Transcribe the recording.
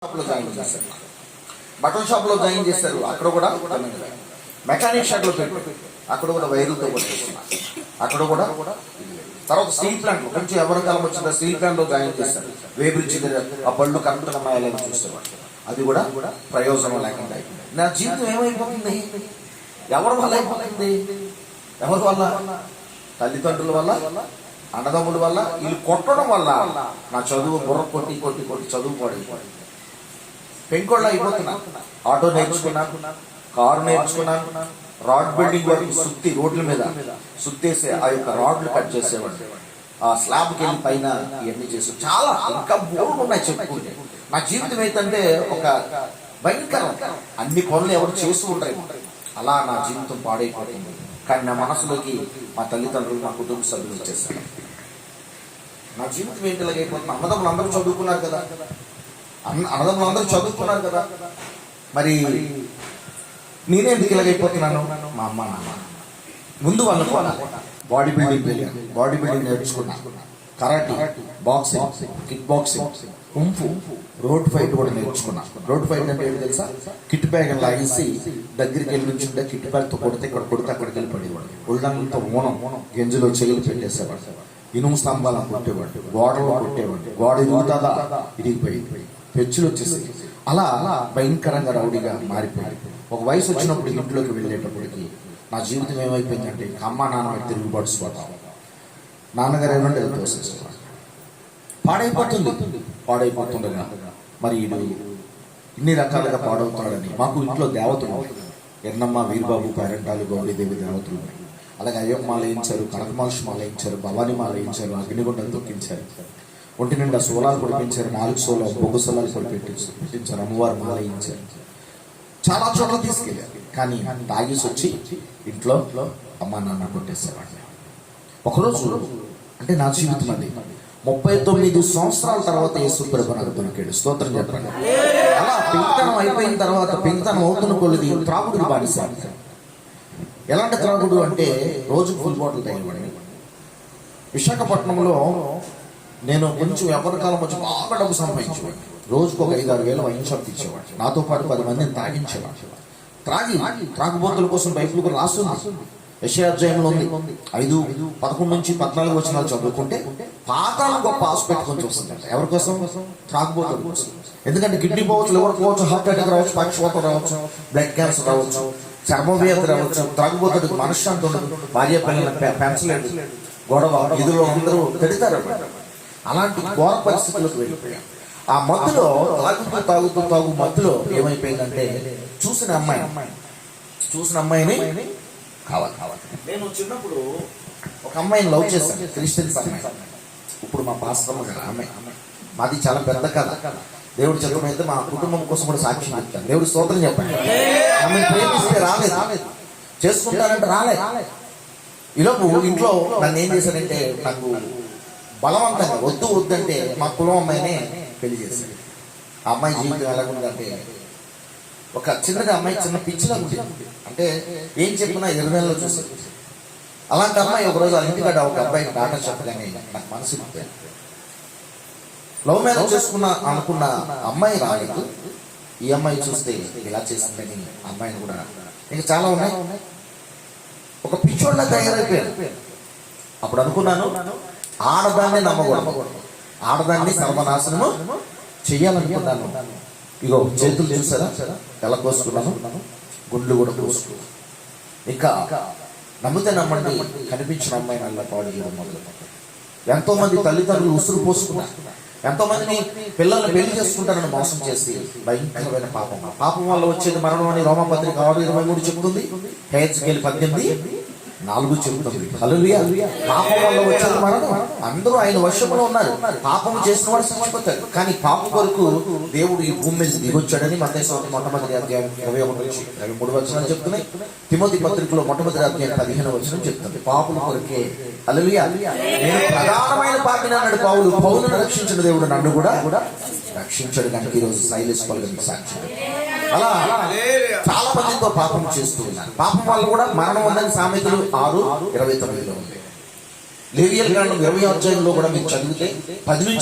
షాప్లో జాయిన్ చేశారు, బట్టల షాప్లో జాయిన్ చేశారు. అక్కడ కూడా మెకానిక్ షాప్లో పెట్టారు, అక్కడ కూడా వైర్లతో కొట్టేస్తున్నారు. అక్కడ కూడా తర్వాత స్టీల్ ప్లాంట్ కొంచెం ఎవరి కాలం వచ్చిందో స్టీల్ ప్లాంట్లో జాయిన్ చేశారు. వేబ్రిడ్జ్ ఆ బళ్ళు కరెక్ట్గా ఉన్నాయాలని చూసేవాడు. అది కూడా ప్రయోజనం లేకుండా అయిపోయింది. నా జీవితం ఏమైపోతుంది? ఎవరి వల్ల అయిపోతుంది? ఎవరి వల్ల? తల్లిదండ్రుల వల్ల, అన్నదమ్ముల వల్ల, వీళ్ళు కొట్టడం వల్ల నా చదువు బుర్ర కొట్టి కొట్టి కొట్టి చదువు పడిపోయింది. పెంకోళ్ళ అయిపోతున్నాను. ఆటో నేర్చుకున్నాను, కారు నేర్చుకున్నాను, రాడ్ బిల్డింగ్ వరకు సుత్తి రోడ్ల మీద సుత్తేసి ఆ యొక్క రాడ్లు కట్ చేసేవాడు. ఆ స్లాబ్కి వెళ్ళి పైన ఇవన్నీ చేసి చాలా ఇంకా బోర్డు ఉన్నాయి చెప్పుకుంటే. నా జీవితం ఏంటంటే ఒక భయంకరం. అన్ని పనులు ఎవరు చేస్తూ ఉంటారు, అలా నా జీవితం పాడైపోతుంది. కానీ నా మనసులోకి మా తల్లిదండ్రులు, మా కుటుంబ సభ్యులు వచ్చేసారు. నా జీవితం ఏంటి ఇలాగైపోతుంది? అన్నదమ్ములు అందరూ చదువుకున్నారు కదా, అన్నదమ్ములు అందరూ చదువుకున్నారు కదా, మరి నేనే ఎందుకు ఇలాగైపోతున్నాను? మా అమ్మ నాన్న ముందు వాళ్ళు బాడీ బిల్డింగ్ వెళ్ళాను, బాడీ బిల్డింగ్ నేర్చుకున్నాను, karate, boxing, kick boxing, kung fu, road fight కూడా నేర్చుకున్నాను. రోడ్ ఫైట్ అంటే ఏంటి తెలుసా? కిట్ బ్యాగ్ లాగేసి దగ్గరికి వెళ్ళి నుంచుంటే కిట్ బ్యాగ్తో కొడితే ఇక్కడ కొడితే అక్కడికి వెళ్ళి పడేవాడు. ఉల్లంతో ఓనం గెంజులో చెయ్యలు పెట్టేసేవాడు, ఇనుము స్తంభాలను కొట్టేవాడు, గోడలో కొట్టేవాడు, గోడ ఇరుగుతుందా ఇరిగిపోయింది, పెచ్చులు వచ్చేసి అలా భయంకరంగా రౌడీగా మారిపోయాడు. ఒక వయసు వచ్చినప్పుడు ఇంట్లోకి వెళ్ళేటప్పటికి నా జీవితం ఏమైపోయిందంటే అమ్మ నాన్న తిరుగుబాటు స్వభావం. నాన్నగారు ఏమంటే తోసేసేవాడు. పాడైపోతుండగా మరి ఇన్ని రకాలుగా పాడవుతున్నాడని మాకు ఇంట్లో దేవతలు, ఎన్నమ్మ, వీరబాబు, పేరంటాలు, గౌరీదేవి దేవతలు, అలాగే అయ్యమ్మాలు వేయించారు, కనకమాలమాలు వేయించారు, భవానీ మాల వేయించారు, అగ్నిగుండం తొక్కించారు, ఒంటి నిండా సోలాలు పొడిపించారు, 4 సోలాలు బొగ్గు సోలాలు పెట్టించారు, అమ్మవారు మాల వేయించారు. చాలా చోట్ల తీసుకెళ్ళారు. కానీ తాగేసి వచ్చి ఇంట్లో అమ్మ నాన్న కొట్టేసేవాడిని. ఒకరోజు అంటే నా జీవితం అది 39 సంవత్సరాల తర్వాత యేసుప్రభు నాకు దొరికాడు. స్తోత్రం చెప్పండి. అలా పెంకితనం అయిపోయిన తర్వాత పెంకితనం అవుతున్న కొద్ది త్రాగుడు బానిసాడు. ఎలాంటి త్రాగుడు అంటే రోజు ఫుల్ బాటిల్ తాగేవాడిని. విశాఖపట్నంలో నేను కొంచెం ఎవరి కాలం వచ్చి బాగా డబ్బు సంపాదించేవాడిని. రోజుకు ఒక 5-6 వేల వైన్ షాప్ ఇచ్చేవాడు. నాతో పాటు 10 మందిని తాగించేవాడు. త్రాగుబోతుల కోసం బైబిల్ కూడా రాస్తుంది. యెషయా అధ్యాయంలో ఉంది. 5:11 నుంచి 14 వచనాలు చదువుకుంటే పాతాళం గొప్ప ఆశ పెట్టుకొని చూస్తుందంట. ఎవరి కోసం? త్రాగుబోతుల కోసం. ఎందుకంటే కిడ్నీ పోవచ్చు, లివర్ పోవచ్చు, హార్ట్ అటాక్ రావచ్చు, పక్షవాతం రావచ్చు, బ్లడ్ క్యాన్సర్ రావచ్చు, చర్మవ్యాధి రావచ్చు. త్రాగుబోతుడికి మనశ్శాంతి ఉండదు, భార్య పిల్లల పెంచలేదు, గొడవ, ఇదిలో అందరూ తిడతారు. అలాంటి ఘోర పరిస్థితులకు వెళ్ళిపోయాం. ఆ మత్తులో తాగుతూ మత్తులో ఏమైపోయిందంటే చూసిన అమ్మాయిని కావాలి. నేను చిన్నప్పుడు ఒక అమ్మాయిని లవ్ చేశాను, క్రిస్టియన్స్ అమ్మాయి. ఇప్పుడు మా పాస్టమ్మ కదా అమ్మాయి. మాది చాలా పెద్ద కథ. దేవుడి చిత్తమైతే మా కుటుంబం కోసం కూడా సాక్ష్యం చెప్తాను. దేవుడి స్తోత్రం చెప్పండి. ఆమె ప్రేమిస్తే రాలేదు, చేసుకుంటానంటే రాలేదు. ఈలోపు ఇంట్లో నన్ను ఏం చేశానంటే నాకు బలవంతంగా వద్దంటే మా కులం అమ్మాయినే పెళ్లి చేశాను. ఆ అమ్మాయి జీవితం ఎలాగుందంటే ఒక చిన్నగా అమ్మాయి చిన్న పిచ్చిలా ఉంటుంది. అంటే ఏం చెప్పినా 20 నెలల్లో చూసి అలాంటి అమ్మాయి ఒకరోజు వాళ్ళ ఇంటికాడ ఒక అబ్బాయికి డాటా చెప్పగానే నాకు మనసు లవ్ మ్యారేజ్ అనుకున్న అమ్మాయి రాలేదు. ఈ అమ్మాయి చూస్తే ఇలా చేసిందని అమ్మాయిని కూడా ఇంకా చాలా ఉన్నాయి. ఒక పిచ్చోళ్ళ తయారైపోయారు. అప్పుడు అనుకున్నాను, ఆడదాన్ని నమ్మకూడదు, ఆడదాన్ని సర్వనాశనము చెయ్యాలనుకున్నాను. ఇగో చేతులు చూసారా ఎలా కోసుకున్నాను, గుండ్లు కూడా కోసుకున్నాను. ఇంకా నమ్మితే నమ్మండి, కనిపించిన అమ్మాయిని అలా పాడు చేయడం మొదలుపెట్టాను. ఎంతో మంది తల్లిదండ్రులు ఉసురు పోసుకున్నారు, ఎంతో మందిని పిల్లల్ని పెళ్లి చేసుకుంటారని మోసం చేసి భయంకరమైన పాపం వల్ల వచ్చేది మరణం అని రోమపత్రిక 6:23 చెబుతుంది. హెజ్కేలు 18:4 చెబుతుంది. హల్లెలూయా. పాపం వల్ల వచ్చేది మరణం. అందరూ ఆయన వశంలో ఉన్నారు. పాపం చేసిన వాడు చచ్చిపోతాడు. కానీ పాపం కొరకు దేవుడు ఈ భూమి మీద దిగొచ్చాడని మత్తయి సువార్త మొట్టమొదటి అధ్యాయం 21-23 వచనాలు చెప్తున్నాయి. తిమోతి పత్రికలో మొట్టమొదటి అధ్యాయం 15వ వచనం చెప్తుంది. పాపుల కొరకే. హల్లెలూయా. నేను ప్రధానమైన పాపిని అన్నాడు పౌలు. పౌలును రక్షించిన దేవుడు నన్ను కూడా రక్షించాడు. కనుక ఈరోజు సైలెన్స్ పలుకుని సాక్ష్యం. అలా చాలా మందితో పాపం చేస్తూ ఉన్నారు. పాపం వల్ల కూడా మరణం ఉందని సామెతలు 6:29 ఉంది. లేవియల్ కాండం 20వ అధ్యాయంలో కూడా మీరు చదివితే 10 నుంచి